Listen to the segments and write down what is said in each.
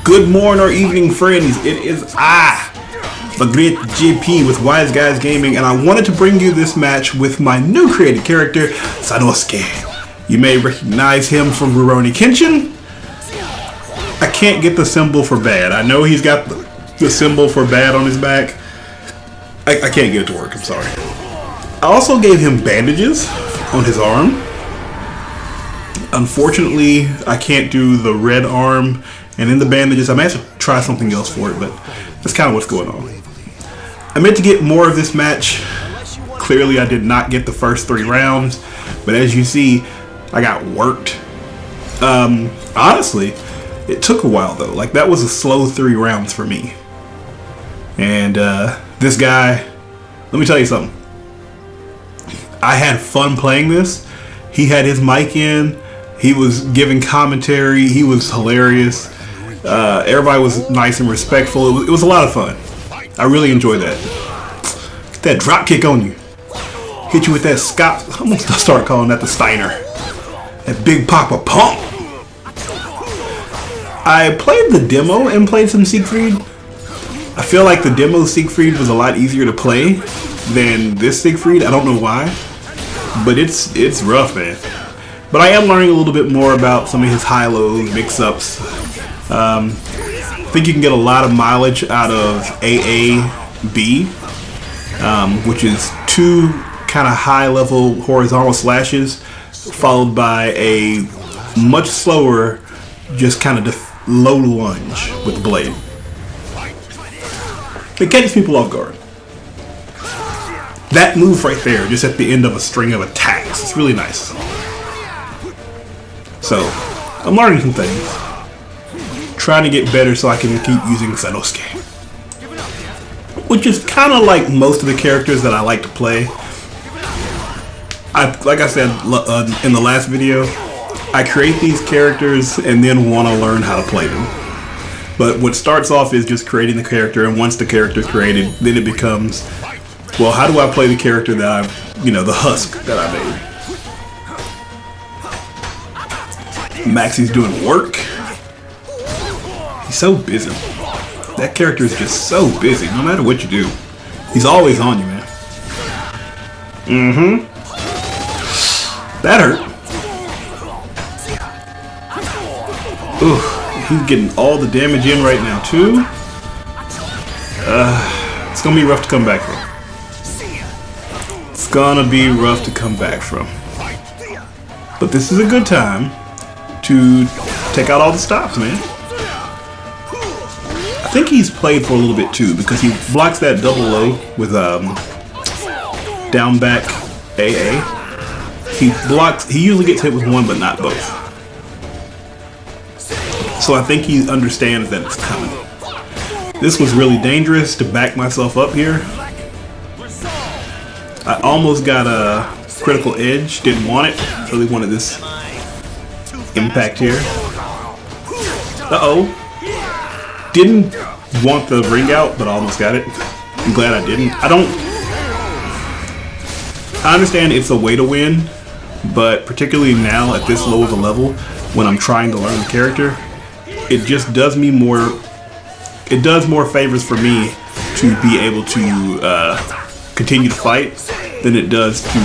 Good morning or evening, friends. It is the great JP with Wise Guys Gaming, and I wanted to bring you this match with my new created character, Sanosuke. You may recognize him from Rurouni Kenshin. I can't get the symbol for bad. I know he's got the symbol for bad on his back. I can't get it to work, I'm sorry. I also gave him bandages on his arm. Unfortunately, I can't do the red arm and in the bandages. I may have to try something else for it, but that's kind of what's going on. I meant to get more of this match. Clearly, I did not get the first 3 rounds, but as you see, I got worked. Honestly, it took a while though. Like, that was a slow 3 rounds for me. And this guy, let me tell you something. I had fun playing this. He had his mic in. He was giving commentary. He was hilarious. Everybody was nice and respectful. It was a lot of fun. I really enjoyed that. Get that drop kick on you. Hit you with that Scott. I'm going to start calling that the Steiner. That Big Papa Pump. I played the demo and played some Siegfried. I feel like the demo Siegfried was a lot easier to play than this Siegfried. I don't know why. But it's rough, man. But I am learning a little bit more about some of his high-low mix-ups. I think you can get a lot of mileage out of AAB, which is 2 kind of high-level horizontal slashes, followed by a much slower, just kind of low lunge with the blade. It catches people off guard. That move right there, just at the end of a string of attacks, it's really nice. So, I'm learning some things. Trying to get better so I can keep using Sanosuke. Which is kind of like most of the characters that I like to play. Like I said in the last video, I create these characters and then want to learn how to play them. But what starts off is just creating the character, and once the character is created, then it becomes, well, how do I play the character that I've, the husk that I made? Maxie's doing work. He's so busy. That character is just so busy, no matter what you do. He's always on you, man. That hurt. Ooh, he's getting all the damage in right now, too. It's gonna be rough to come back from. It's gonna be rough to come back from. But this is a good time to take out all the stops, man. I think he's played for a little bit too, because he blocks that double low with down back AA. He usually gets hit with one but not both. So I think he understands that it's coming. This was really dangerous to back myself up here. I almost got a critical edge, didn't want it, really wanted this impact here. Didn't want the ring out, but I almost got it. I'm glad I didn't. I understand it's a way to win, but particularly now at this low of a level, when I'm trying to learn the character, it just does me more. It does more favors for me to be able to continue to fight than it does to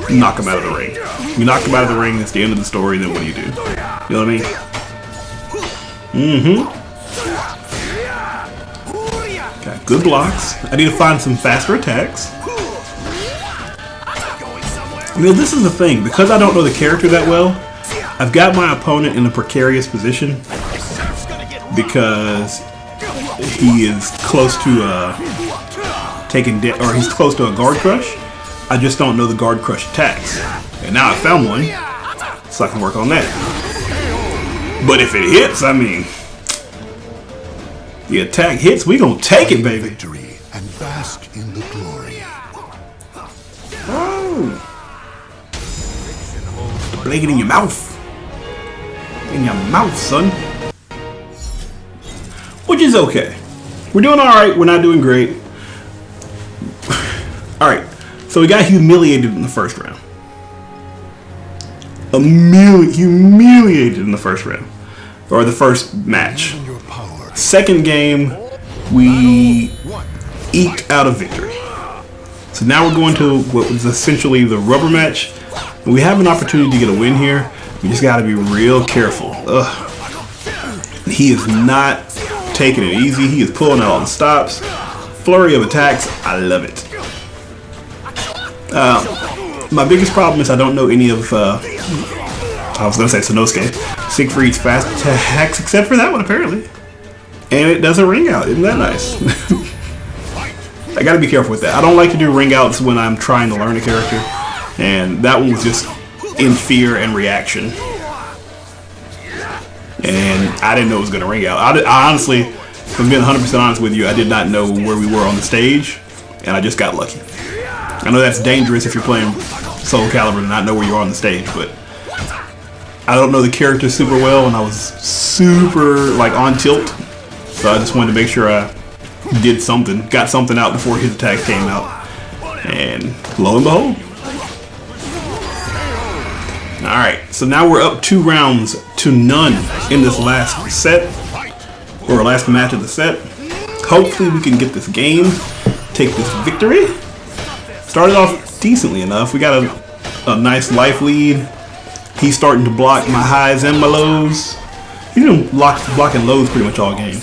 knock him out of the ring. You knock him out of the ring, that's the end of the story, then what do? You know what I mean? Got good blocks. I need to find some faster attacks. This is the thing. Because I don't know the character that well, I've got my opponent in a precarious position because he is close to he's close to a guard crush. I just don't know the guard crush attacks. And now I found one, so I can work on that. But if it hits, I mean, the attack hits, we gonna take it, baby. Victory and bask in the glory. Oh, the blade in your mouth, son. Which is okay. We're doing all right. We're not doing great. All right. So we got humiliated in the first round. Humiliated in the first round. Or the first match. Second game, we eked out a victory. So now we're going to what was essentially the rubber match. We have an opportunity to get a win here. We just got to be real careful. Ugh. He is not taking it easy. He is pulling out all the stops. Flurry of attacks. I love it. My biggest problem is I don't know any of, I was going to say Sanosuke, Siegfried's fast attacks, except for that one apparently. And it does a ring out. Isn't that nice? I got to be careful with that. I don't like to do ring outs when I'm trying to learn a character. And that one was just in fear and reaction. And I didn't know it was going to ring out. I honestly, if I'm being 100% honest with you, I did not know where we were on the stage. And I just got lucky. I know that's dangerous if you're playing Soul Calibur to not know where you are on the stage. But I don't know the character super well. And I was super like on tilt. So I just wanted to make sure I did something. Got something out before his attack came out. And lo and behold. Alright, so now we're up 2 rounds to none in this last set, or last match of the set. Hopefully we can get this game, take this victory. Started off decently enough. We got a nice life lead. He's starting to block my highs and my lows. He's been blocking lows pretty much all game.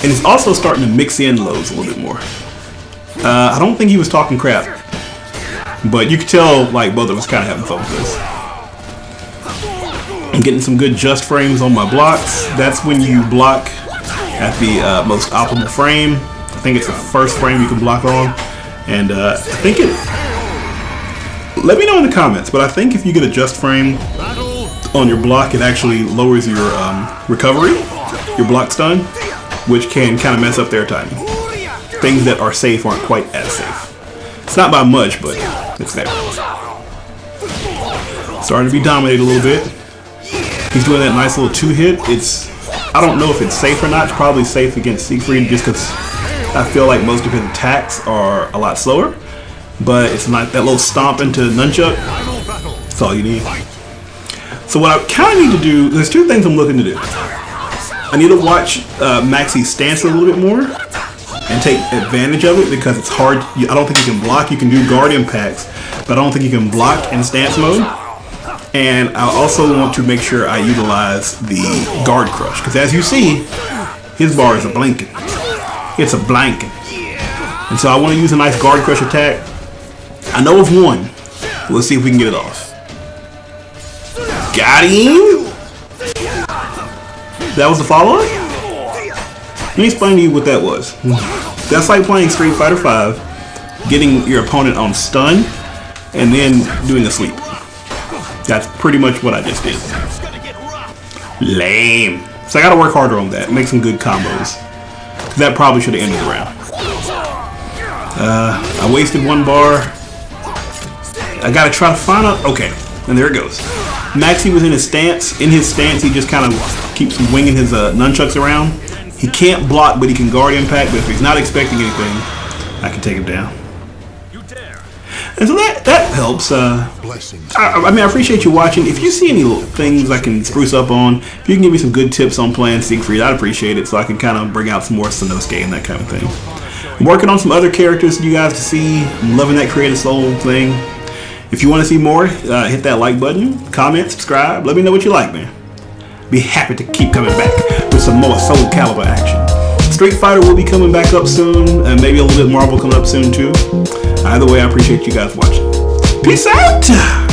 And he's also starting to mix in lows a little bit more. I don't think he was talking crap, but you could tell like both of us kind of having fun with this. I'm getting some good just frames on my blocks. That's when you block at the most optimal frame. I think it's the first frame you can block on. And I think it... Let me know in the comments, but I think if you get a just frame on your block, it actually lowers your recovery, your block stun, which can kind of mess up their timing. Things that are safe aren't quite as safe. It's not by much, but it's there. Starting to be dominated a little bit. He's doing that nice little 2-hit. I don't know if it's safe or not. It's probably safe against Siegfried just because I feel like most of his attacks are a lot slower. But it's not that little stomp into nunchuck. That's all you need. So what I kind of need to do, there's 2 things I'm looking to do. I need to watch Maxi's stance a little bit more and take advantage of it because it's hard. I don't think you can block. You can do guardian packs, but I don't think you can block in stance mode. And I also want to make sure I utilize the guard crush because as you see, his bar is a blanking. It's a blanking. And so I want to use a nice guard crush attack. I know of one. Let's see if we can get it off. Got him. That was the follow-up? Let me explain to you what that was. That's like playing Street Fighter V, getting your opponent on stun, and then doing a sweep. That's pretty much what I just did. Lame. So I gotta work harder on that. Make some good combos. That probably should have ended the round. I wasted 1 bar. I gotta try to find out. Okay, and there it goes. Maxi was in his stance. In his stance, he just kind of keeps winging his nunchucks around. He can't block, but he can guard impact. But if he's not expecting anything, I can take him down. And so that helps. I mean, I appreciate you watching. If you see any things I can spruce up on, if you can give me some good tips on playing Siegfried, I'd appreciate it so I can kind of bring out some more Sanosuke and that kind of thing. I'm working on some other characters for you guys to see. I'm loving that Creative Soul thing. If you want to see more, hit that like button, comment, subscribe. Let me know what you like, man. Be happy to keep coming back with some more Soul Calibur action. Street Fighter will be coming back up soon, and maybe a little bit Marvel coming up soon too. Either way, I appreciate you guys watching. Peace out!